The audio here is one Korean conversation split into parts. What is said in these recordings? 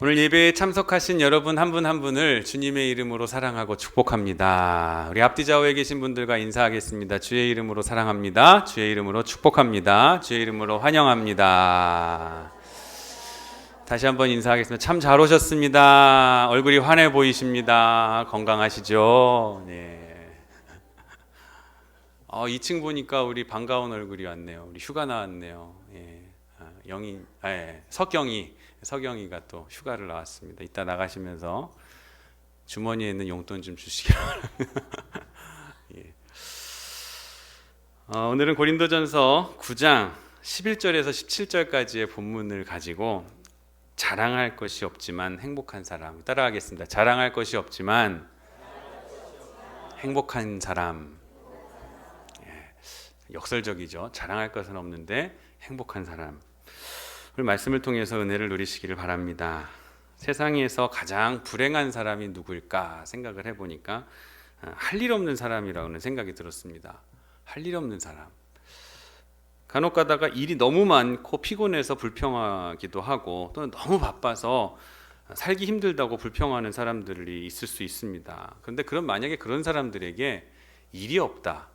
오늘 예배에 참석하신 여러분 한 분 한 분을 주님의 이름으로 사랑하고 축복합니다. 우리 앞뒤 좌우에 계신 분들과 인사하겠습니다. 주의 이름으로 사랑합니다. 주의 이름으로 축복합니다. 주의 이름으로 환영합니다. 다시 한번 인사하겠습니다. 참 잘 오셨습니다. 얼굴이 환해 보이십니다. 건강하시죠? 네. 2층 보니까 우리 반가운 얼굴이 왔네요. 우리 휴가 나왔네요. 예. 석영이가 또 휴가를 나왔습니다. 이따 나가시면서 주머니에 있는 용돈 좀 주시기 바랍니다. 예. 오늘은 고린도전서 9장 11절에서 17절까지의 본문을 가지고 자랑할 것이 없지만 행복한 사람, 따라하겠습니다. 자랑할 것이 없지만 행복한 사람. 역설적이죠. 자랑할 것은 없는데 행복한 사람. 오늘 말씀을 통해서 은혜를 누리시기를 바랍니다. 세상에서 가장 불행한 사람이 누구일까 생각을 해보니까 할 일 없는 사람이라는 생각이 들었습니다. 할 일 없는 사람. 간혹 가다가 일이 너무 많고 피곤해서 불평하기도 하고 또는 너무 바빠서 살기 힘들다고 불평하는 사람들이 있을 수 있습니다. 그런데 만약에 그런 사람들에게 일이 없다,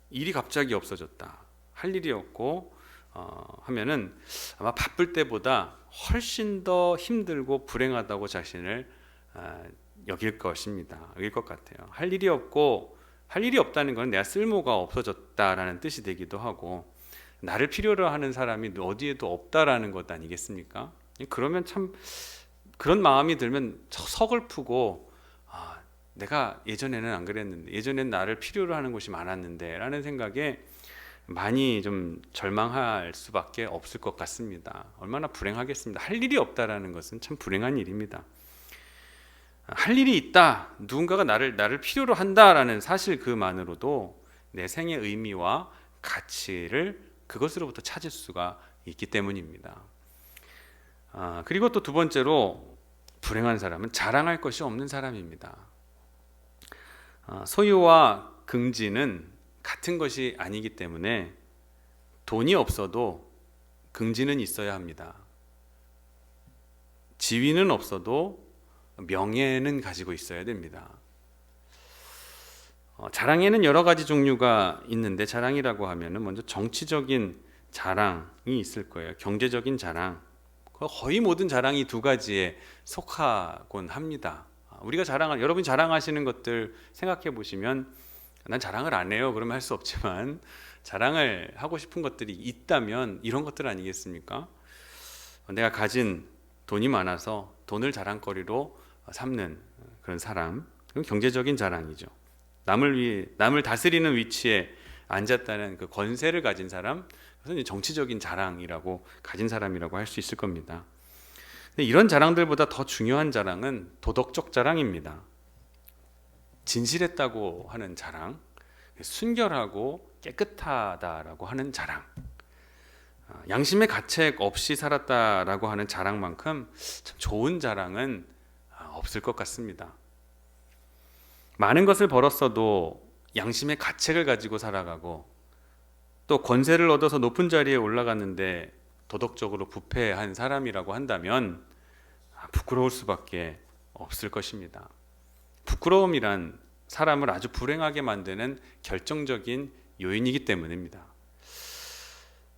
일이 갑자기 없어졌다, 할 일이 없고 하면은 아마 바쁠 때보다 훨씬 더 힘들고 불행하다고 자신을 여길 것입니다. 여길 것 같아요. 할 일이 없다는 건 내가 쓸모가 없어졌다라는 뜻이 되기도 하고 나를 필요로 하는 사람이 어디에도 없다라는 것 아니겠습니까? 그러면 참 그런 마음이 들면 서글프고 내가 예전에는 안 그랬는데 예전엔 나를 필요로 하는 곳이 많았는데 라는 생각에 많이 좀 절망할 수밖에 없을 것 같습니다. 얼마나 불행하겠습니다. 할 일이 없다라는 것은 참 불행한 일입니다. 할 일이 있다, 누군가가 나를 필요로 한다라는 사실 그만으로도 내 생의 의미와 가치를 그것으로부터 찾을 수가 있기 때문입니다. 그리고 또 두 번째로 불행한 사람은 자랑할 것이 없는 사람입니다. 소유와 긍지는 같은 것이 아니기 때문에 돈이 없어도 긍지는 있어야 합니다. 지위는 없어도 명예는 가지고 있어야 됩니다. 자랑에는 여러 가지 종류가 있는데 자랑이라고 하면은 먼저 정치적인 자랑이 있을 거예요. 경제적인 자랑. 거의 모든 자랑이 두 가지에 속하곤 합니다. 여러분이 자랑하시는 것들 생각해 보시면 난 자랑을 안 해요. 그러면 할 수 없지만 자랑을 하고 싶은 것들이 있다면 이런 것들 아니겠습니까? 내가 가진 돈이 많아서 돈을 자랑거리로 삼는 그런 사람. 그건 경제적인 자랑이죠. 남을 다스리는 위치에 앉았다는 그 권세를 가진 사람, 그것은 정치적인 자랑이라고 가진 사람이라고 할 수 있을 겁니다. 근데 이런 자랑들보다 더 중요한 자랑은 도덕적 자랑입니다. 진실했다고 하는 자랑, 순결하고 깨끗하다라고 하는 자랑, 양심의 가책 없이 살았다라고 하는 자랑만큼 참 좋은 자랑은 없을 것 같습니다. 많은 것을 벌었어도 양심의 가책을 가지고 살아가고 또 권세를 얻어서 높은 자리에 올라갔는데 도덕적으로 부패한 사람이라고 한다면 부끄러울 수밖에 없을 것입니다. 부끄러움이란 사람을 아주 불행하게 만드는 결정적인 요인이기 때문입니다.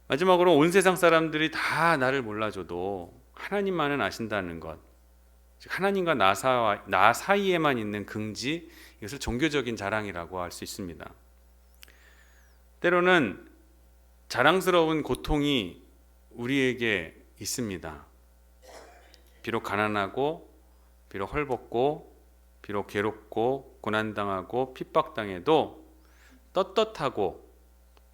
마지막으로 온 세상 사람들이 다 나를 몰라줘도 하나님만은 아신다는 것, 즉 하나님과 나 사이에만 있는 긍지, 이것을 종교적인 자랑이라고 할 수 있습니다. 때로는 자랑스러운 고통이 우리에게 있습니다. 비록 가난하고 비록 헐벗고 비록 괴롭고 고난당하고 핍박당해도 떳떳하고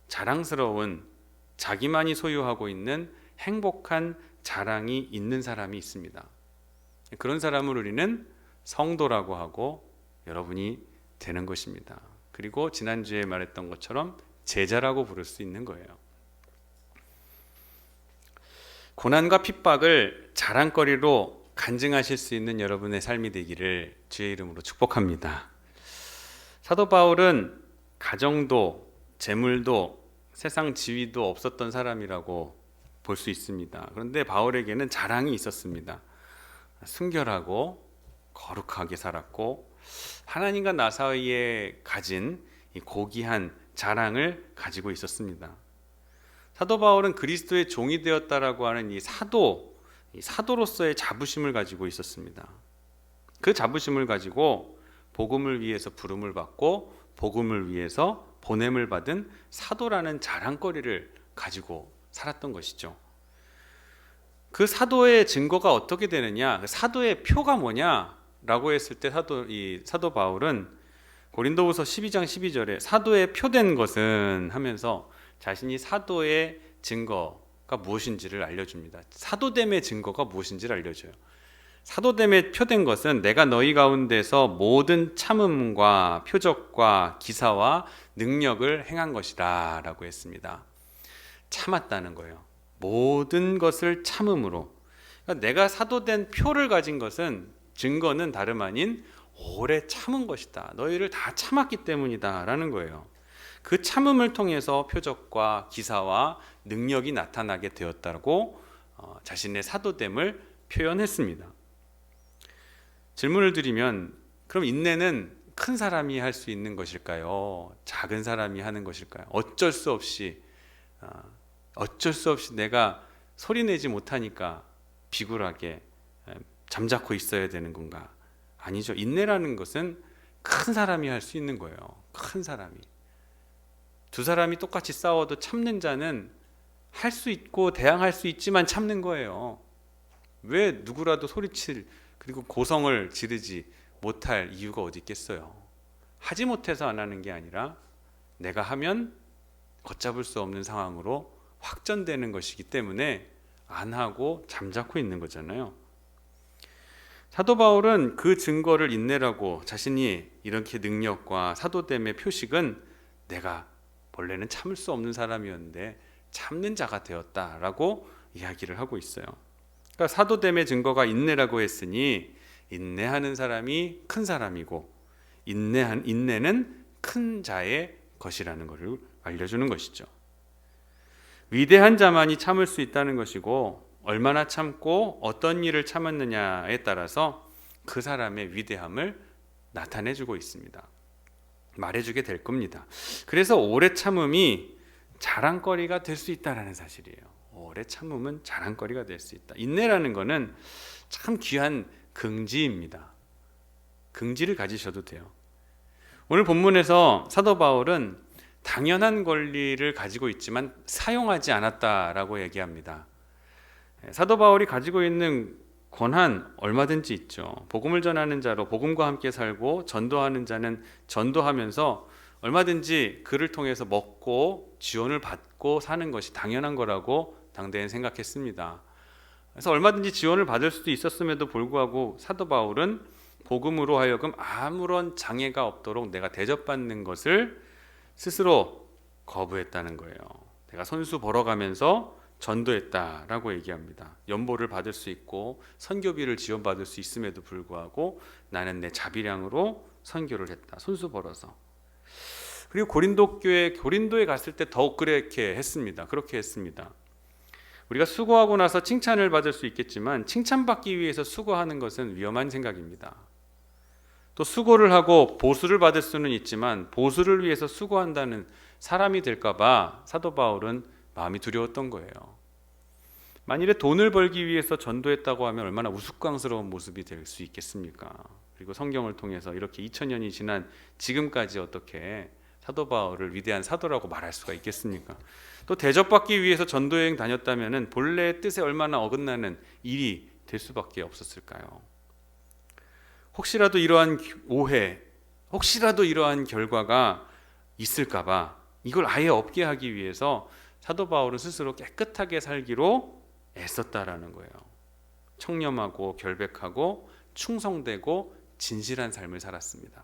자랑스러운 자기만이 소유하고 있는 행복한 자랑이 있는 사람이 있습니다. 그런 사람을 우리는 성도라고 하고 여러분이 되는 것입니다. 그리고 지난주에 말했던 것처럼 제자라고 부를 수 있는 거예요. 고난과 핍박을 자랑거리로 간증하실 수 있는 여러분의 삶이 되기를 주의 이름으로 축복합니다. 사도 바울은 가정도 재물도 세상 지위도 없었던 사람이라고 볼 수 있습니다. 그런데 바울에게는 자랑이 있었습니다. 순결하고 거룩하게 살았고 하나님과 나 사이에 가진 이 고귀한 자랑을 가지고 있었습니다. 사도 바울은 그리스도의 종이 되었다라고 하는 이 사도로서의 자부심을 가지고 있었습니다. 그 자부심을 가지고 복음을 위해서 부름을 받고 복음을 위해서 보냄을 받은 사도라는 자랑거리를 가지고 살았던 것이죠. 그 사도의 증거가 어떻게 되느냐, 그 사도의 표가 뭐냐라고 했을 때 사도 바울은 고린도후서 12장 12절에 사도의 표된 것은 하면서 자신이 사도의 증거가 무엇인지를 알려줍니다. 사도됨의 증거가 무엇인지를 알려줘요. 사도됨의 표된 것은 내가 너희 가운데서 모든 참음과 표적과 기사와 능력을 행한 것이다 라고 했습니다. 참았다는 거예요. 모든 것을 참음으로. 그러니까 내가 사도된 표를 가진 것은, 증거는 다름 아닌 오래 참은 것이다. 너희를 다 참았기 때문이다 라는 거예요. 그 참음을 통해서 표적과 기사와 능력이 나타나게 되었다고 자신의 사도됨을 표현했습니다. 질문을 드리면, 그럼 인내는 큰 사람이 할 수 있는 것일까요? 작은 사람이 하는 것일까요? 어쩔 수 없이 내가 소리내지 못하니까 비굴하게 잠자코 있어야 되는 건가? 아니죠. 인내라는 것은 큰 사람이 할 수 있는 거예요. 큰 사람이. 두 사람이 똑같이 싸워도 참는 자는 할 수 있고 대항할 수 있지만 참는 거예요. 왜 누구라도 소리칠 그리고 고성을 지르지 못할 이유가 어디 있겠어요? 하지 못해서 안 하는 게 아니라 내가 하면 걷잡을 수 없는 상황으로 확전되는 것이기 때문에 안 하고 잠자코 있는 거잖아요. 사도 바울은 그 증거를 인내라고, 자신이 이렇게 능력과 사도됨의 표식은 내가 원래는 참을 수 없는 사람이었는데 참는 자가 되었다라고 이야기를 하고 있어요. 그러니까 사도됨의 증거가 인내라고 했으니 인내하는 사람이 큰 사람이고 인내는 큰 자의 것이라는 것을 알려주는 것이죠. 위대한 자만이 참을 수 있다는 것이고, 얼마나 참고 어떤 일을 참았느냐에 따라서 그 사람의 위대함을 나타내주고 있습니다. 말해주게 될 겁니다. 그래서 오래 참음이 자랑거리가 될 수 있다는 사실이에요. 오래 참음은 자랑거리가 될 수 있다. 인내라는 것은 참 귀한 긍지입니다. 긍지를 가지셔도 돼요. 오늘 본문에서 사도 바울은 당연한 권리를 가지고 있지만 사용하지 않았다라고 얘기합니다. 사도 바울이 가지고 있는 권한 얼마든지 있죠. 복음을 전하는 자로 복음과 함께 살고 전도하는 자는 전도하면서 얼마든지 그를 통해서 먹고 지원을 받고 사는 것이 당연한 거라고 당대엔 생각했습니다. 그래서 얼마든지 지원을 받을 수도 있었음에도 불구하고 사도 바울은 복음으로 하여금 아무런 장애가 없도록 내가 대접받는 것을 스스로 거부했다는 거예요. 내가 손수 벌어가면서 전도했다라고 얘기합니다. 연보를 받을 수 있고 선교비를 지원받을 수 있음에도 불구하고 나는 내 자비량으로 선교를 했다. 손수 벌어서. 그리고 고린도에 갔을 때 더욱 그렇게 했습니다. 우리가 수고하고 나서 칭찬을 받을 수 있겠지만 칭찬받기 위해서 수고하는 것은 위험한 생각입니다. 또 수고를 하고 보수를 받을 수는 있지만 보수를 위해서 수고한다는 사람이 될까 봐 사도 바울은 마음이 두려웠던 거예요. 만일에 돈을 벌기 위해서 전도했다고 하면 얼마나 우스꽝스러운 모습이 될 수 있겠습니까? 그리고 성경을 통해서 이렇게 2000년이 지난 지금까지 어떻게 사도 바울을 위대한 사도라고 말할 수가 있겠습니까? 또 대접받기 위해서 전도여행 다녔다면 본래의 뜻에 얼마나 어긋나는 일이 될 수밖에 없었을까요? 혹시라도 이러한 오해, 혹시라도 이러한 결과가 있을까 봐 이걸 아예 없게 하기 위해서 사도 바울은 스스로 깨끗하게 살기로 애썼다라는 거예요. 청렴하고 결백하고 충성되고 진실한 삶을 살았습니다.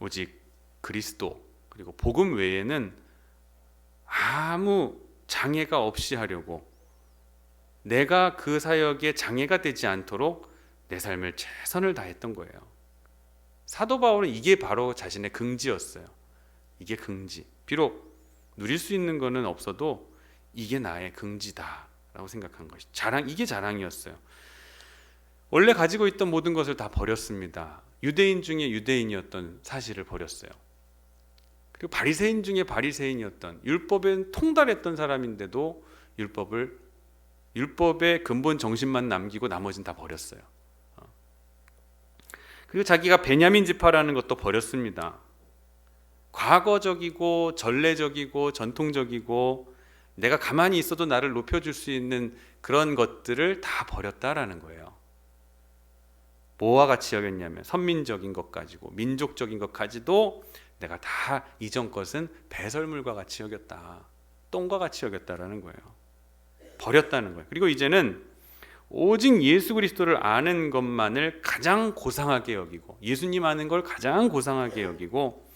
오직 그리스도 그리고 복음 외에는 아무 장애가 없이 하려고, 내가 그 사역에 장애가 되지 않도록 내 삶을 최선을 다했던 거예요. 사도 바울은 이게 바로 자신의 긍지였어요. 이게 긍지. 비록 누릴 수 있는 거는 없어도 이게 나의 긍지다라고 생각한 것이 이게 자랑이었어요. 원래 가지고 있던 모든 것을 다 버렸습니다. 유대인 중에 유대인이었던 사실을 버렸어요. 그리고 바리새인 중에 바리새인이었던, 율법에 통달했던 사람인데도 율법의 근본 정신만 남기고 나머지는 다 버렸어요. 그리고 자기가 베냐민 지파라는 것도 버렸습니다. 과거적이고 전례적이고 전통적이고 내가 가만히 있어도 나를 높여줄 수 있는 그런 것들을 다 버렸다라는 거예요. 뭐와 같이 여겼냐면 선민적인 것 가지고 민족적인 것 가지도 내가 다 이전 것은 배설물과 같이 여겼다, 똥과 같이 여겼다라는 거예요. 버렸다는 거예요. 그리고 이제는 오직 예수 그리스도를 아는 것만을 가장 고상하게 여기고, 예수님 아는 걸 가장 고상하게 여기고,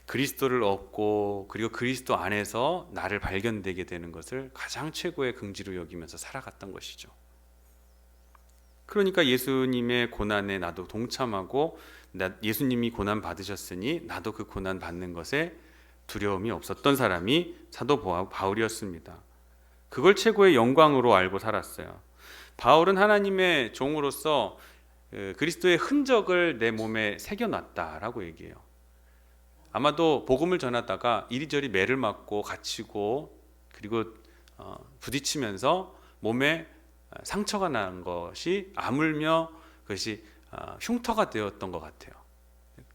그리스도를 얻고 그리고 그리스도 안에서 나를 발견되게 되는 것을 가장 최고의 긍지로 여기면서 살아갔던 것이죠. 그러니까 예수님의 고난에 나도 동참하고, 예수님이 고난 받으셨으니 나도 그 고난 받는 것에 두려움이 없었던 사람이 사도 바울이었습니다. 그걸 최고의 영광으로 알고 살았어요. 바울은 하나님의 종으로서 그리스도의 흔적을 내 몸에 새겨놨다라고 얘기해요. 아마도 복음을 전하다가 이리저리 매를 맞고 갇히고 그리고 부딪히면서 몸에 상처가 난 것이 아물며 그것이 흉터가 되었던 것 같아요.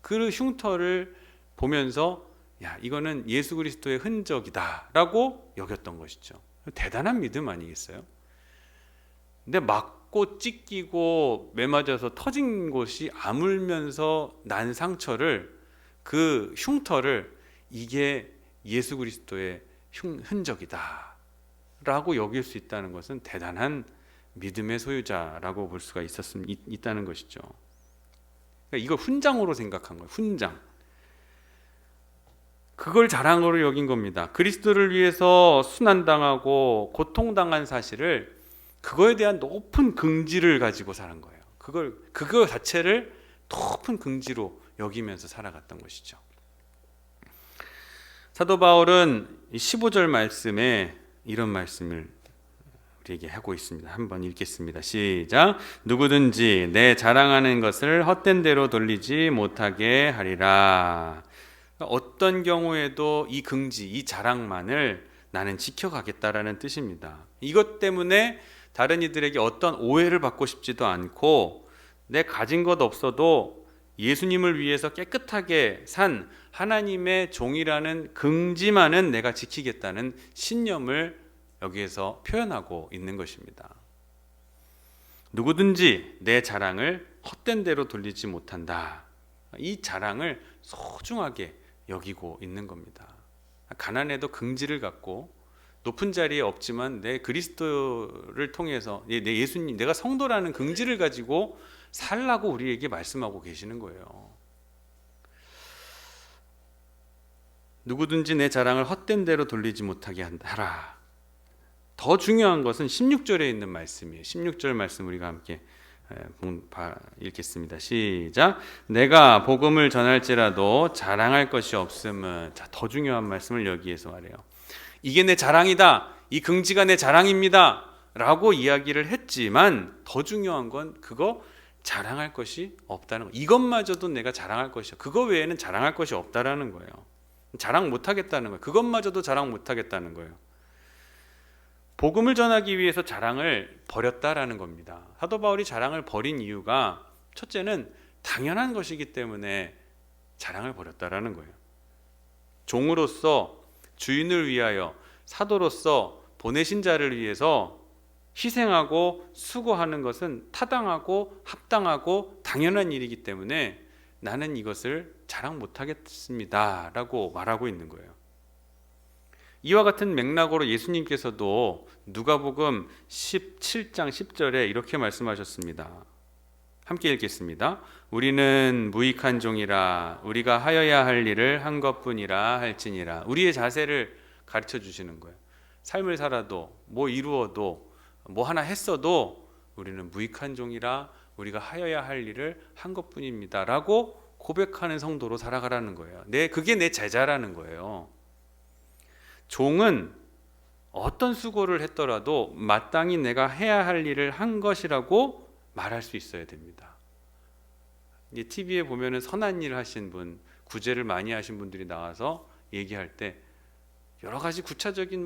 그 흉터를 보면서 야, 이거는 예수 그리스도의 흔적이다라고 여겼던 것이죠. 대단한 믿음 아니겠어요? 근데 맞고 찢기고 매맞아서 터진 곳이 아물면서 난 상처를, 그 흉터를 이게 예수 그리스도의 흔적이다 라고 여길 수 있다는 것은 대단한 믿음의 소유자라고 볼 수가 있다는 것이죠. 그러니까 이걸 훈장으로 생각한 거예요. 훈장. 그걸 자랑으로 여긴 겁니다. 그리스도를 위해서 순환당하고 고통당한 사실을, 그거에 대한 높은 긍지를 가지고 사는 거예요. 그거 자체를 높은 긍지로 여기면서 살아갔던 것이죠. 사도 바울은 15절 말씀에 이런 말씀을 우리에게 하고 있습니다. 한번 읽겠습니다. 시작. 누구든지 내 자랑하는 것을 헛된 대로 돌리지 못하게 하리라. 어떤 경우에도 이 긍지, 이 자랑만을 나는 지켜가겠다라는 뜻입니다. 이것 때문에 다른 이들에게 어떤 오해를 받고 싶지도 않고, 내 가진 것 없어도 예수님을 위해서 깨끗하게 산 하나님의 종이라는 긍지만은 내가 지키겠다는 신념을 여기에서 표현하고 있는 것입니다. 누구든지 내 자랑을 헛된 대로 돌리지 못한다. 이 자랑을 소중하게 여기고 있는 겁니다. 가난해도 긍지를 갖고, 높은 자리에 없지만 내 그리스도를 통해서 내 예수님, 내가 성도라는 긍지를 가지고 살라고 우리에게 말씀하고 계시는 거예요. 누구든지 내 자랑을 헛된 대로 돌리지 못하게 하라. 더 중요한 것은 16절에 있는 말씀이에요. 16절 말씀 우리가 함께 읽겠습니다. 시작. 내가 복음을 전할지라도 자랑할 것이 없음은. 자, 더 중요한 말씀을 여기에서 말해요. 이게 내 자랑이다, 이 긍지가 내 자랑입니다 라고 이야기를 했지만, 더 중요한 건 그거 자랑할 것이 없다는 거. 이것마저도 내가 자랑할 것이야. 그거 외에는 자랑할 것이 없다라는 거예요. 자랑 못하겠다는 거예요. 그것마저도 자랑 못하겠다는 거예요. 복음을 전하기 위해서 자랑을 버렸다라는 겁니다. 사도 바울이 자랑을 버린 이유가, 첫째는 당연한 것이기 때문에 자랑을 버렸다라는 거예요. 종으로서 주인을 위하여, 사도로서 보내신 자를 위해서 희생하고 수고하는 것은 타당하고 합당하고 당연한 일이기 때문에 나는 이것을 자랑 못하겠습니다 라고 말하고 있는 거예요. 이와 같은 맥락으로 예수님께서도 누가복음 17장 10절에 이렇게 말씀하셨습니다. 함께 읽겠습니다. 우리는 무익한 종이라 우리가 하여야 할 일을 한 것뿐이라 할지니라. 우리의 자세를 가르쳐 주시는 거예요. 삶을 살아도 뭐 이루어도 뭐 하나 했어도 우리는 무익한 종이라 우리가 하여야 할 일을 한 것뿐입니다 라고 고백하는 성도로 살아가라는 거예요. 그게 내 제자라는 거예요. 종은 어떤 수고를 했더라도 마땅히 내가 해야 할 일을 한 것이라고 말할 수 있어야 됩니다. 이제 TV에 보면은 선한 일 하신 분, 구제를 많이 하신 분들이 나와서 얘기할 때 여러 가지 구체적인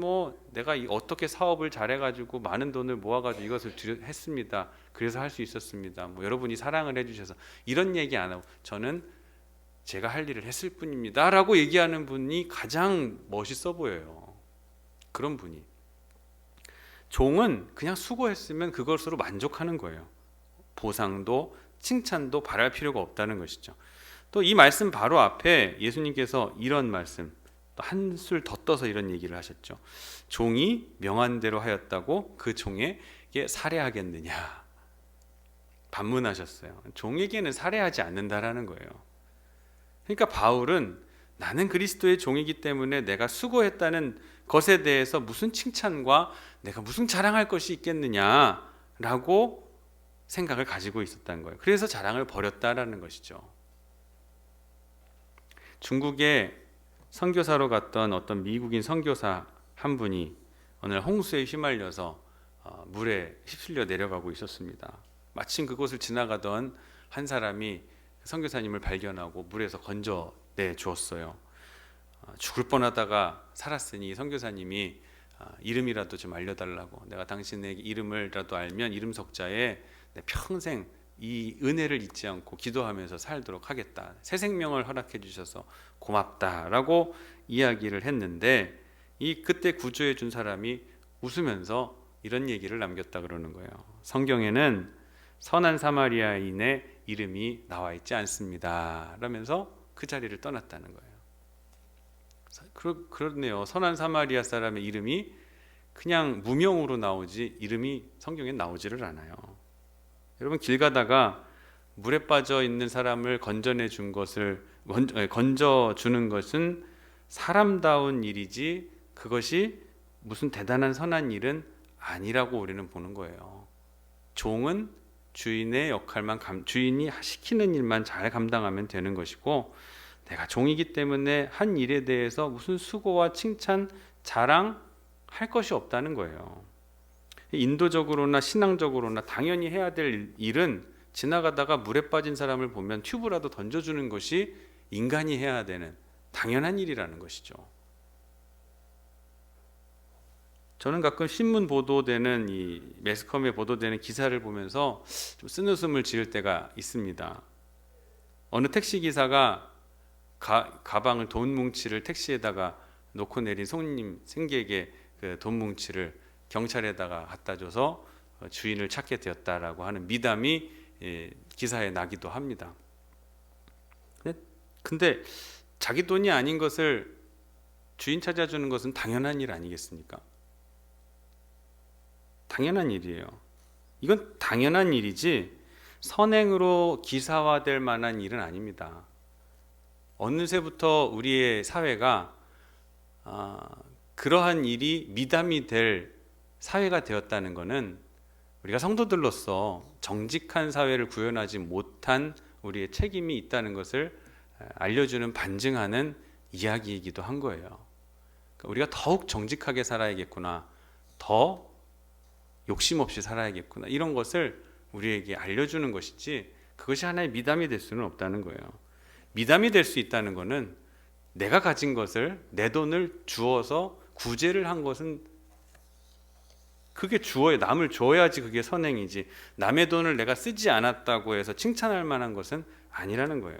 내가 어떻게 사업을 잘해가지고 많은 돈을 모아가지고 이것을 했습니다. 그래서 할 수 있었습니다. 여러분이 사랑을 해주셔서 이런 얘기 안 하고 저는 제가 할 일을 했을 뿐입니다 라고 얘기하는 분이 가장 멋있어 보여요. 그런 분이. 종은 그냥 수고했으면 그것으로 만족하는 거예요. 보상도 칭찬도 바랄 필요가 없다는 것이죠. 또 이 말씀 바로 앞에 예수님께서 이런 말씀 또 한술 더 떠서 이런 얘기를 하셨죠. 종이 명한 대로 하였다고 그 종에게 살해하겠느냐 반문하셨어요. 종에게는 살해하지 않는다라는 거예요. 그러니까 바울은 나는 그리스도의 종이기 때문에 내가 수고했다는 것에 대해서 무슨 칭찬과 내가 무슨 자랑할 것이 있겠느냐라고 생각을 가지고 있었다는 거예요. 그래서 자랑을 버렸다라는 것이죠. 중국에 선교사로 갔던 어떤 미국인 선교사 한 분이 오늘 홍수에 휘말려서 물에 휩쓸려 내려가고 있었습니다. 마침 그곳을 지나가던 한 사람이 선교사님을 발견하고 물에서 건져내 주었어요. 죽을 뻔하다가 살았으니 선교사님이 이름이라도 좀 알려달라고, 내가 당신의 이름을라도 알면 이름 석자에 내 평생 이 은혜를 잊지 않고 기도하면서 살도록 하겠다. 새 생명을 허락해 주셔서 고맙다라고 이야기를 했는데 그때 구조해 준 사람이 웃으면서 이런 얘기를 남겼다 그러는 거예요. 성경에는 선한 사마리아인의 이름이 나와 있지 않습니다. 라면서 그 자리를 떠났다는 거예요. 그렇네요. 선한 사마리아 사람의 이름이 그냥 무명으로 나오지 이름이 성경에 나오지를 않아요. 여러분 길 가다가 물에 빠져 있는 사람을 건져내 준 것을 건져 주는 것은 사람다운 일이지 그것이 무슨 대단한 선한 일은 아니라고 우리는 보는 거예요. 종은 주인의 역할만 주인이 시키는 일만 잘 감당하면 되는 것이고 내가 종이기 때문에 한 일에 대해서 무슨 수고와 칭찬, 자랑할 것이 없다는 거예요. 인도적으로나 신앙적으로나 당연히 해야 될 일은 지나가다가 물에 빠진 사람을 보면 튜브라도 던져주는 것이 인간이 해야 되는 당연한 일이라는 것이죠. 저는 가끔 신문 보도되는 이 매스컴에 보도되는 기사를 보면서 좀 쓴웃음을 지을 때가 있습니다. 어느 택시 기사가 가방을 돈 뭉치를 택시에다가 놓고 내린 손님 승객에게 그 돈 뭉치를 경찰에다가 갖다 줘서 주인을 찾게 되었다라고 하는 미담이 기사에 나기도 합니다. 근데 자기 돈이 아닌 것을 주인 찾아주는 것은 당연한 일 아니겠습니까? 당연한 일이에요. 이건 당연한 일이지 선행으로 기사화될 만한 일은 아닙니다. 어느새부터 우리의 사회가 그러한 일이 미담이 될 사회가 되었다는 것은 우리가 성도들로서 정직한 사회를 구현하지 못한 우리의 책임이 있다는 것을 알려주는 반증하는 이야기이기도 한 거예요. 그러니까 우리가 더욱 정직하게 살아야겠구나, 더 욕심 없이 살아야겠구나, 이런 것을 우리에게 알려주는 것이지 그것이 하나의 미담이 될 수는 없다는 거예요. 미담이 될 수 있다는 것은 내가 가진 것을, 내 돈을 주어서 구제를 한 것은 그게 주어야, 남을 줘야지 그게 선행이지 남의 돈을 내가 쓰지 않았다고 해서 칭찬할 만한 것은 아니라는 거예요.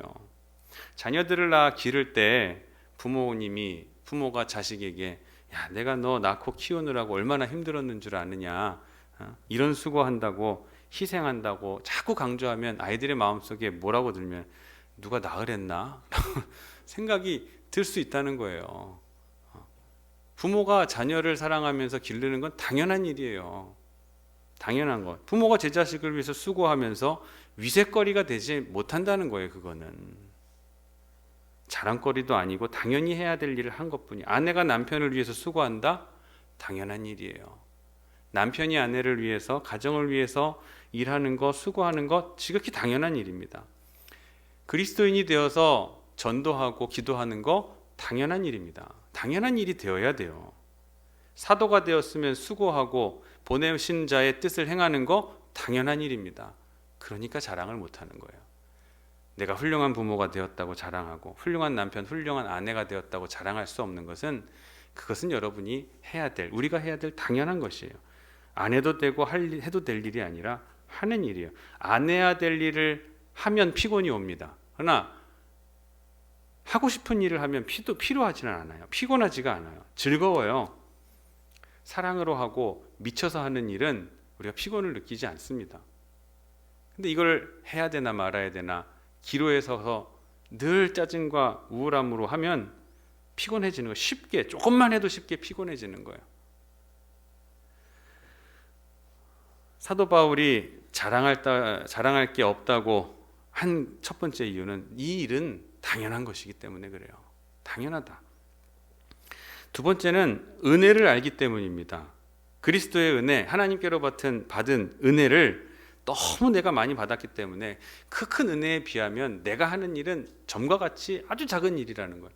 자녀들을 기를 때 부모가 자식에게 야, 내가 너 낳고 키우느라고 얼마나 힘들었는 줄 아느냐, 이런 수고한다고 희생한다고 자꾸 강조하면 아이들의 마음속에 뭐라고 들면 누가 낳으랬나? 생각이 들 수 있다는 거예요. 부모가 자녀를 사랑하면서 기르는 건 당연한 일이에요. 당연한 것. 부모가 제 자식을 위해서 수고하면서 위색거리가 되지 못한다는 거예요. 그거는 자랑거리도 아니고 당연히 해야 될 일을 한 것뿐이에요. 아내가 남편을 위해서 수고한다? 당연한 일이에요. 남편이 아내를 위해서, 가정을 위해서 일하는 것, 수고하는 것 지극히 당연한 일입니다. 그리스도인이 되어서 전도하고 기도하는 거 당연한 일입니다. 당연한 일이 되어야 돼요. 사도가 되었으면 수고하고 보내신 자의 뜻을 행하는 거 당연한 일입니다. 그러니까 자랑을 못하는 거예요. 내가 훌륭한 부모가 되었다고 자랑하고 훌륭한 남편, 훌륭한 아내가 되었다고 자랑할 수 없는 것은, 그것은 여러분이 해야 될, 우리가 해야 될 당연한 것이에요. 안 해도 되고 해도 될 일이 아니라 하는 일이에요. 안 해야 될 일을 하면 피곤이 옵니다. 그러나 하고 싶은 일을 하면 피로하지는 않아요. 피곤하지가 않아요. 즐거워요. 사랑으로 하고 미쳐서 하는 일은 우리가 피곤을 느끼지 않습니다. 근데 이걸 해야 되나 말아야 되나 기로에 서서 늘 짜증과 우울함으로 하면 피곤해지는 거예요. 쉽게, 조금만 해도 쉽게 피곤해지는 거예요. 사도 바울이 자랑할 게 없다고 한 첫 번째 이유는 이 일은 당연한 것이기 때문에 그래요. 당연하다. 두 번째는 은혜를 알기 때문입니다. 그리스도의 은혜, 하나님께로 받은 은혜를 너무 내가 많이 받았기 때문에 그 큰 은혜에 비하면 내가 하는 일은 점과 같이 아주 작은 일이라는 거예요.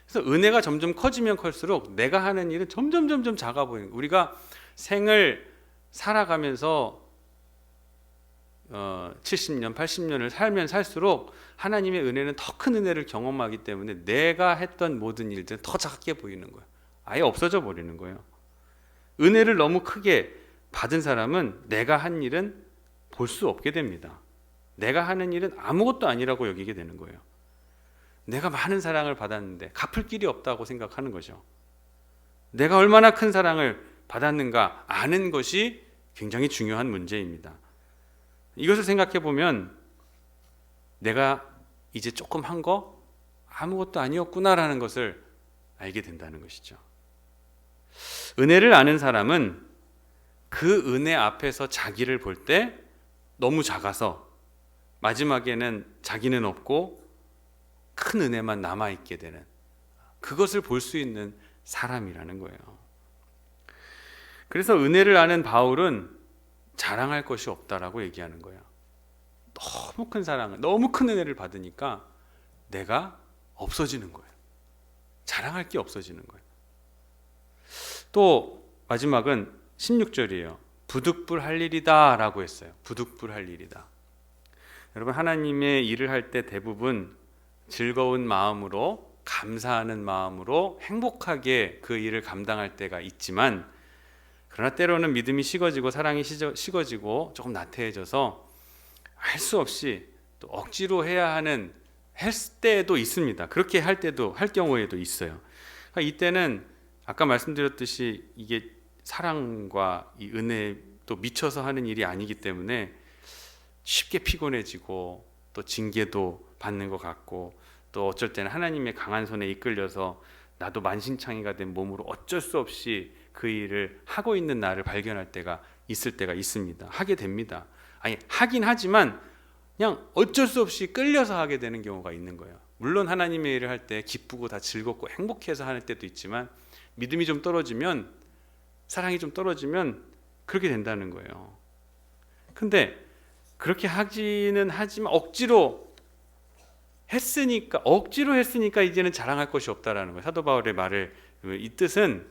그래서 은혜가 점점 커지면 클수록 내가 하는 일은 점점 작아 보이는 거예요. 우리가 생을 살아가면서 70년, 80년을 살면 살수록 하나님의 은혜는 더 큰 은혜를 경험하기 때문에 내가 했던 모든 일들은 더 작게 보이는 거예요. 아예 없어져 버리는 거예요. 은혜를 너무 크게 받은 사람은 내가 한 일은 볼 수 없게 됩니다. 내가 하는 일은 아무것도 아니라고 여기게 되는 거예요. 내가 많은 사랑을 받았는데 갚을 길이 없다고 생각하는 거죠. 내가 얼마나 큰 사랑을 받았는가 아는 것이 굉장히 중요한 문제입니다. 이것을 생각해 보면 내가 이제 조금 한 거 아무것도 아니었구나라는 것을 알게 된다는 것이죠. 은혜를 아는 사람은 그 은혜 앞에서 자기를 볼 때 너무 작아서 마지막에는 자기는 없고 큰 은혜만 남아있게 되는, 그것을 볼 수 있는 사람이라는 거예요. 그래서 은혜를 아는 바울은 자랑할 것이 없다라고 얘기하는 거예요. 너무 큰 사랑을, 너무 큰 은혜를 받으니까 내가 없어지는 거예요. 자랑할 게 없어지는 거예요. 또 마지막은 16절이에요. 부득불 할 일이다 라고 했어요. 부득불 할 일이다. 여러분, 하나님의 일을 할 때 대부분 즐거운 마음으로, 감사하는 마음으로 행복하게 그 일을 감당할 때가 있지만, 그러나 때로는 믿음이 식어지고 사랑이 식어지고 조금 나태해져서 할 수 없이 또 억지로 해야 하는 할 때도 있습니다. 그렇게 할 경우에도 있어요. 그러니까 이때는 아까 말씀드렸듯이 이게 사랑과 이 은혜 또 미쳐서 하는 일이 아니기 때문에 쉽게 피곤해지고 또 징계도 받는 것 같고, 또 어쩔 때는 하나님의 강한 손에 이끌려서 나도 만신창이가 된 몸으로 어쩔 수 없이 그 일을 하고 있는 나를 발견할 때가 있을 때가 있습니다. 하게 됩니다. 아니, 하긴 하지만 그냥 어쩔 수 없이 끌려서 하게 되는 경우가 있는 거예요. 물론 하나님의 일을 할 때 기쁘고 다 즐겁고 행복해서 하는 때도 있지만, 믿음이 좀 떨어지면, 사랑이 좀 떨어지면 그렇게 된다는 거예요. 근데 그렇게 하지는 하지만 억지로 했으니까 이제는 자랑할 것이 없다라는 거예요. 사도 바울의 말을, 이 뜻은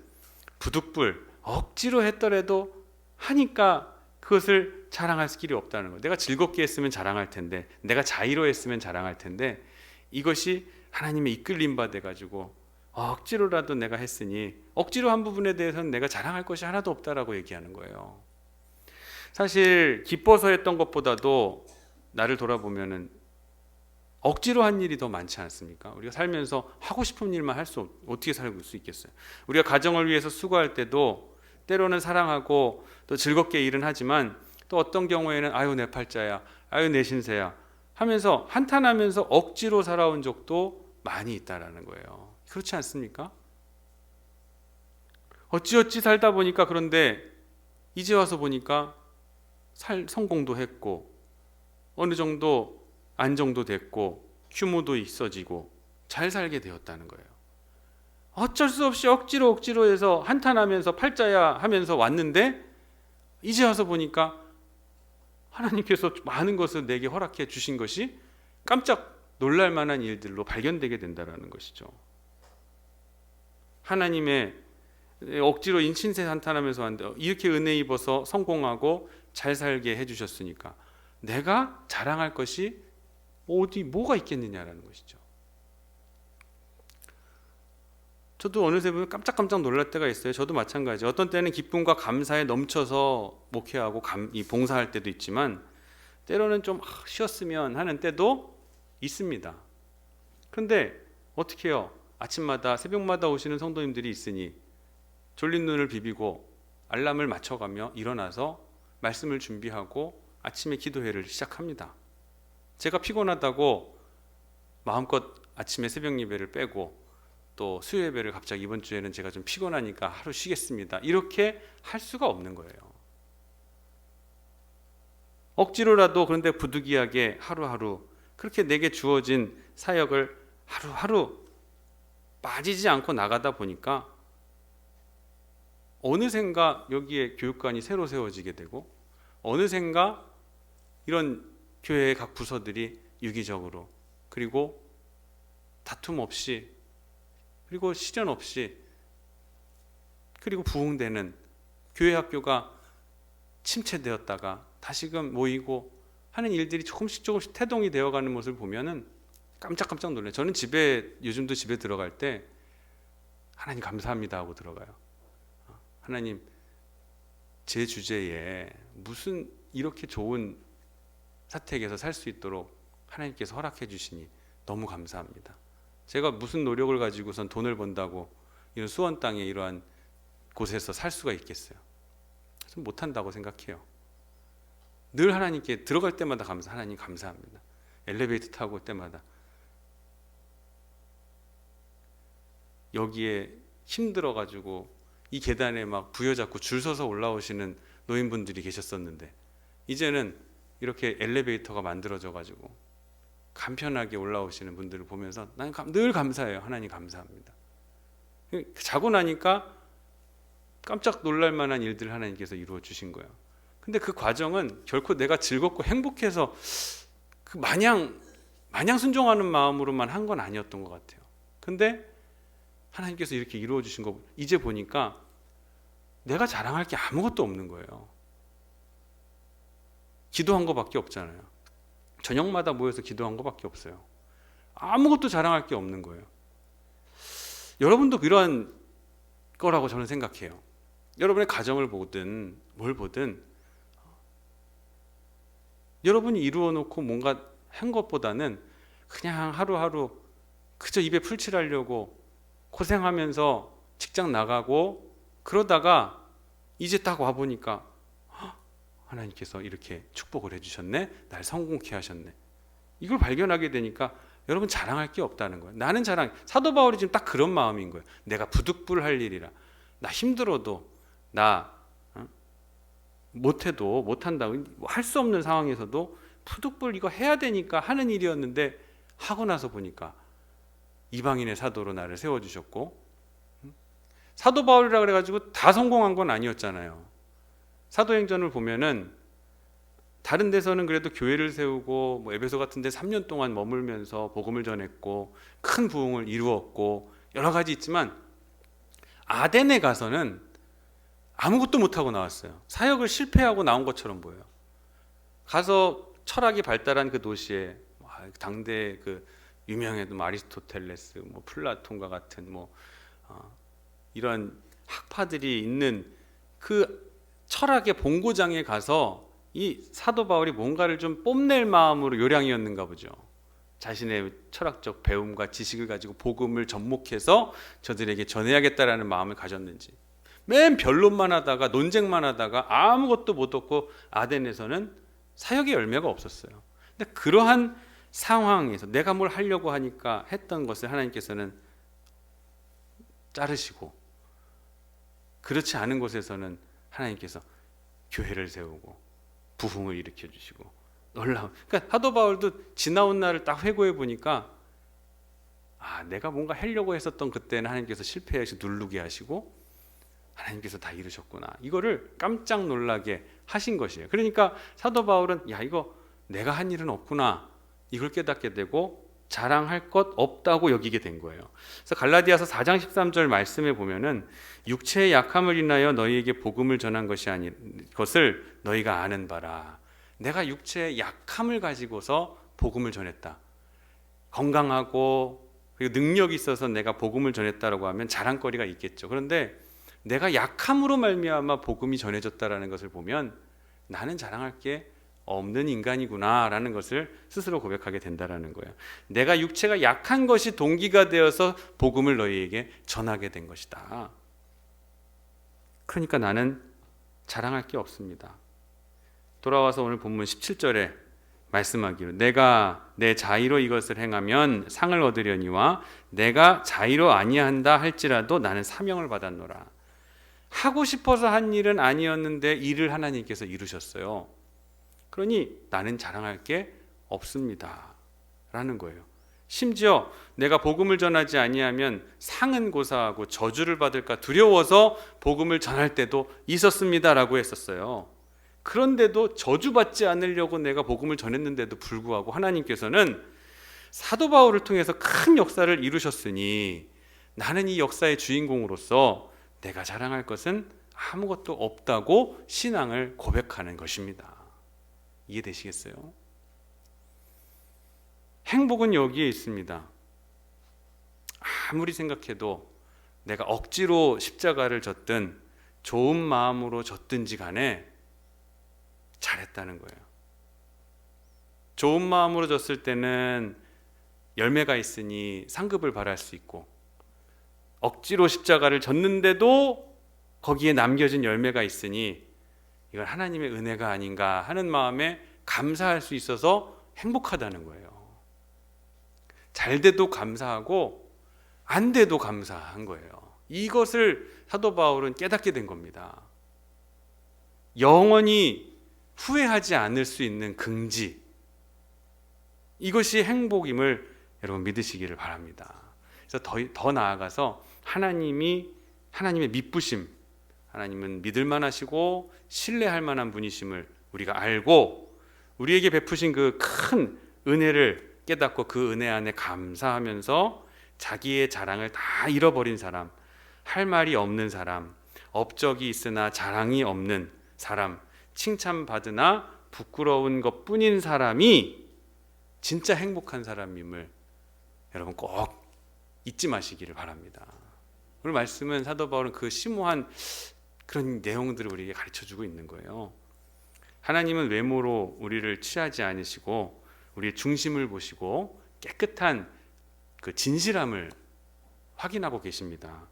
부득불 억지로 했더라도 하니까 그것을 자랑할 길이 없다는 거예요. 내가 즐겁게 했으면 자랑할 텐데, 내가 자의로했으면 자랑할 텐데, 이것이 하나님의 이끌림 받아 가지고 억지로라도 내가 했으니 억지로 한 부분에 대해서는 내가 자랑할 것이 하나도 없다라고 얘기하는 거예요. 사실 기뻐서 했던 것보다도 나를 돌아보면은 억지로 한 일이 더 많지 않습니까? 우리가 살면서 하고 싶은 일만 어떻게 살고 수 있겠어요? 우리가 가정을 위해서 수고할 때도 때로는 사랑하고 또 즐겁게 일은 하지만, 또 어떤 경우에는 아유 내 팔자야, 아유 내 신세야 하면서 한탄하면서 억지로 살아온 적도 많이 있다라는 거예요. 그렇지 않습니까? 어찌어찌 살다 보니까, 그런데 이제 와서 보니까 성공도 했고 어느 정도 안정도 됐고 규모도 있어지고 잘 살게 되었다는 거예요. 어쩔 수 없이 억지로 해서 한탄하면서 팔자야 하면서 왔는데, 이제 와서 보니까 하나님께서 많은 것을 내게 허락해 주신 것이 깜짝 놀랄 만한 일들로 발견되게 된다는 것이죠. 하나님의 억지로 인신세 한탄하면서 왔는데 이렇게 은혜 입어서 성공하고 잘 살게 해주셨으니까 내가 자랑할 것이 뭐가 있겠느냐라는 것이죠. 저도 어느새 보면 깜짝깜짝 놀랄 때가 있어요. 저도 마찬가지. 어떤 때는 기쁨과 감사에 넘쳐서 목회하고 이 봉사할 때도 있지만 때로는 좀 쉬었으면 하는 때도 있습니다. 그런데 어떻게 해요? 아침마다 새벽마다 오시는 성도님들이 있으니 졸린 눈을 비비고 알람을 맞춰가며 일어나서 말씀을 준비하고 아침에 기도회를 시작합니다. 제가 피곤하다고 마음껏 아침에 새벽 예배를 빼고 또 수요 예배를 갑자기 이번 주에는 제가 좀 피곤하니까 하루 쉬겠습니다. 이렇게 할 수가 없는 거예요. 억지로라도 그런데 부득이하게 하루하루 그렇게 내게 주어진 사역을 하루하루 빠지지 않고 나가다 보니까 어느샌가 여기에 교육관이 새로 세워지게 되고 어느샌가 이런 교회의 각 부서들이 유기적으로 그리고 다툼 없이 그리고 시련 없이 그리고 부흥되는 교회 학교가 침체되었다가 다시금 모이고 하는 일들이 조금씩 태동이 되어가는 모습을 보면은 깜짝깜짝 놀라요. 저는 요즘도 집에 들어갈 때 하나님 감사합니다 하고 들어가요. 하나님 제 주제에 무슨 이렇게 좋은 사택에서 살 수 있도록 하나님께서 허락해 주시니 너무 감사합니다. 제가 무슨 노력을 가지고선 돈을 번다고 이런 수원 땅에 이러한 곳에서 살 수가 있겠어요? 좀 못한다고 생각해요. 늘 하나님께 들어갈 때마다 하나님 감사합니다. 엘리베이터 타고 올 때마다 여기에 힘들어가지고 이 계단에 막 부여잡고 줄 서서 올라오시는 노인분들이 계셨었는데 이제는 이렇게 엘리베이터가 만들어져가지고 간편하게 올라오시는 분들을 보면서 나는 늘 감사해요. 하나님 감사합니다. 자고 나니까 깜짝 놀랄 만한 일들을 하나님께서 이루어 주신 거예요. 근데 그 과정은 결코 내가 즐겁고 행복해서 그 마냥 순종하는 마음으로만 한 건 아니었던 것 같아요. 근데 하나님께서 이렇게 이루어 주신 거 이제 보니까 내가 자랑할 게 아무것도 없는 거예요. 기도한 거밖에 없잖아요. 저녁마다 모여서 기도한 거밖에 없어요. 아무것도 자랑할 게 없는 거예요. 여러분도 이러한 거라고 저는 생각해요. 여러분의 가정을 보든 뭘 보든 여러분이 이루어 놓고 뭔가 한 것보다는 그냥 하루하루 그저 입에 풀칠하려고 고생하면서 직장 나가고 그러다가 이제 딱 와보니까 하나님께서 이렇게 축복을 해주셨네, 날 성공케 하셨네. 이걸 발견하게 되니까 여러분 자랑할 게 없다는 거예요. 나는 사도 바울이 지금 딱 그런 마음인 거예요. 내가 부득불할 일이라. 나 힘들어도 나 못해도 못한다고 할 수 없는 상황에서도 부득불 이거 해야 되니까 하는 일이었는데 하고 나서 보니까 이방인의 사도로 나를 세워주셨고 사도 바울이라 그래가지고 다 성공한 건 아니었잖아요. 사도행전을 보면은 다른 데서는 그래도 교회를 세우고 에베소 같은 데 3년 동안 머물면서 복음을 전했고 큰 부흥을 이루었고 여러 가지 있지만 아덴에 가서는 아무것도 못하고 나왔어요. 사역을 실패하고 나온 것처럼 보여요. 가서 철학이 발달한 그 도시에 당대 그 유명했던 아리스토텔레스, 플라톤과 같은 이런 학파들이 있는 그 철학의 본고장에 가서 이 사도 바울이 뭔가를 좀 뽐낼 마음으로 요량이었는가 보죠. 자신의 철학적 배움과 지식을 가지고 복음을 접목해서 저들에게 전해야겠다라는 마음을 가졌는지 맨 변론만 하다가 논쟁만 하다가 아무것도 못 얻고 아덴에서는 사역의 열매가 없었어요. 근데 그러한 상황에서 내가 뭘 하려고 하니까 했던 것을 하나님께서는 자르시고 그렇지 않은 곳에서는 하나님께서 교회를 세우고 부흥을 일으켜 주시고 놀라운. 그러니까 사도 바울도 지나온 날을 딱 회고해 보니까 내가 뭔가 하려고 했었던 그때는 하나님께서 실패해서 누르게 하시고 하나님께서 다 이루셨구나. 이거를 깜짝 놀라게 하신 것이에요. 그러니까 사도 바울은 이거 내가 한 일은 없구나. 이걸 깨닫게 되고 자랑할 것 없다고 여기게 된 거예요. 그래서 갈라디아서 4장 13절 말씀에 보면은 육체의 약함을 인하여 너희에게 복음을 전한 것이 아닌 것을 너희가 아는 바라. 내가 육체의 약함을 가지고서 복음을 전했다. 건강하고 그리고 능력이 있어서 내가 복음을 전했다라고 하면 자랑거리가 있겠죠. 그런데 내가 약함으로 말미암아 복음이 전해졌다라는 것을 보면 나는 자랑할 게 없는 인간이구나라는 것을 스스로 고백하게 된다라는 거예요. 내가 육체가 약한 것이 동기가 되어서 복음을 너희에게 전하게 된 것이다. 그러니까 나는 자랑할 게 없습니다. 돌아와서 오늘 본문 17절에 말씀하기로 내가 내 자의로 이것을 행하면 상을 얻으려니와 내가 자의로 아니한다 할지라도 나는 사명을 받았노라. 하고 싶어서 한 일은 아니었는데 일을 하나님께서 이루셨어요. 그러니 나는 자랑할 게 없습니다 라는 거예요. 심지어 내가 복음을 전하지 아니하면 상은 고사하고 저주를 받을까 두려워서 복음을 전할 때도 있었습니다 라고 했었어요. 그런데도 저주받지 않으려고 내가 복음을 전했는데도 불구하고 하나님께서는 사도 바울을 통해서 큰 역사를 이루셨으니 나는 이 역사의 주인공으로서 내가 자랑할 것은 아무것도 없다고 신앙을 고백하는 것입니다. 이해되시겠어요? 행복은 여기에 있습니다. 아무리 생각해도 내가 억지로 십자가를 졌든 좋은 마음으로 졌든지 간에 잘했다는 거예요. 좋은 마음으로 졌을 때는 열매가 있으니 상급을 바랄 수 있고, 억지로 십자가를 졌는데도 거기에 남겨진 열매가 있으니 이건 하나님의 은혜가 아닌가 하는 마음에 감사할 수 있어서 행복하다는 거예요. 잘 돼도 감사하고 안 돼도 감사한 거예요. 이것을 사도 바울은 깨닫게 된 겁니다. 영원히 후회하지 않을 수 있는 긍지, 이것이 행복임을 여러분 믿으시기를 바랍니다. 그래서 더 나아가서 하나님의 미쁘심, 하나님은 믿을만 하시고 신뢰할 만한 분이심을 우리가 알고 우리에게 베푸신 그 큰 은혜를 깨닫고 그 은혜 안에 감사하면서 자기의 자랑을 다 잃어버린 사람, 할 말이 없는 사람, 업적이 있으나 자랑이 없는 사람, 칭찬받으나 부끄러운 것뿐인 사람이 진짜 행복한 사람임을 여러분 꼭 잊지 마시기를 바랍니다. 오늘 말씀은 사도 바울은 그 심오한 그런 내용들을 우리에게 가르쳐주고 있는 거예요. 하나님은 외모로 우리를 취하지 않으시고 우리의 중심을 보시고 깨끗한 그 진실함을 확인하고 계십니다.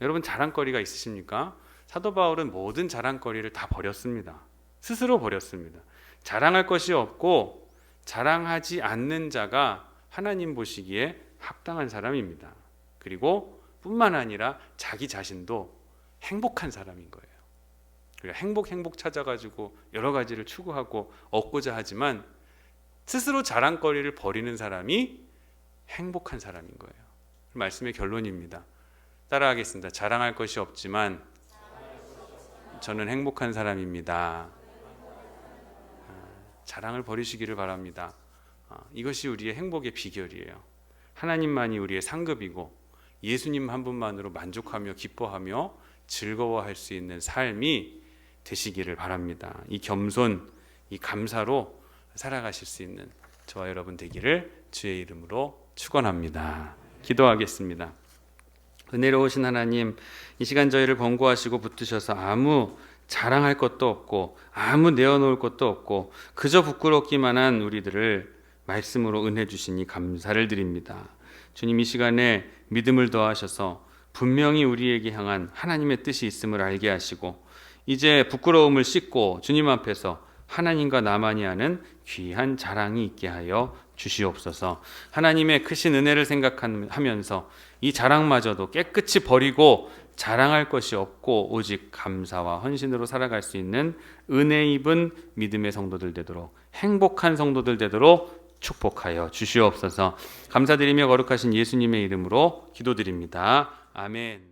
여러분 자랑거리가 있으십니까? 사도 바울은 모든 자랑거리를 다 버렸습니다. 스스로 버렸습니다. 자랑할 것이 없고 자랑하지 않는 자가 하나님 보시기에 합당한 사람입니다. 그리고 뿐만 아니라 자기 자신도 행복한 사람인 거예요. 우리가 행복 찾아가지고 여러 가지를 추구하고 얻고자 하지만 스스로 자랑거리를 버리는 사람이 행복한 사람인 거예요. 말씀의 결론입니다. 따라하겠습니다. 자랑할 것이 없지만 저는 행복한 사람입니다. 자랑을 버리시기를 바랍니다. 이것이 우리의 행복의 비결이에요. 하나님만이 우리의 상급이고 예수님 한 분만으로 만족하며 기뻐하며 즐거워할 수 있는 삶이 되시기를 바랍니다. 이 겸손, 이 감사로 살아가실 수 있는 저와 여러분 되기를 주의 이름으로 축원합니다. 기도하겠습니다. 은혜로우신 하나님, 이 시간 저희를 번거하시고 붙드셔서 아무 자랑할 것도 없고 아무 내어놓을 것도 없고 그저 부끄럽기만 한 우리들을 말씀으로 은혜 주시니 감사를 드립니다. 주님, 이 시간에 믿음을 더하셔서 분명히 우리에게 향한 하나님의 뜻이 있음을 알게 하시고 이제 부끄러움을 씻고 주님 앞에서 하나님과 나만이 아는 귀한 자랑이 있게 하여 주시옵소서. 하나님의 크신 은혜를 생각하면서 이 자랑마저도 깨끗이 버리고 자랑할 것이 없고 오직 감사와 헌신으로 살아갈 수 있는 은혜 입은 믿음의 성도들 되도록, 행복한 성도들 되도록 축복하여 주시옵소서. 감사드리며 거룩하신 예수님의 이름으로 기도드립니다. 아멘.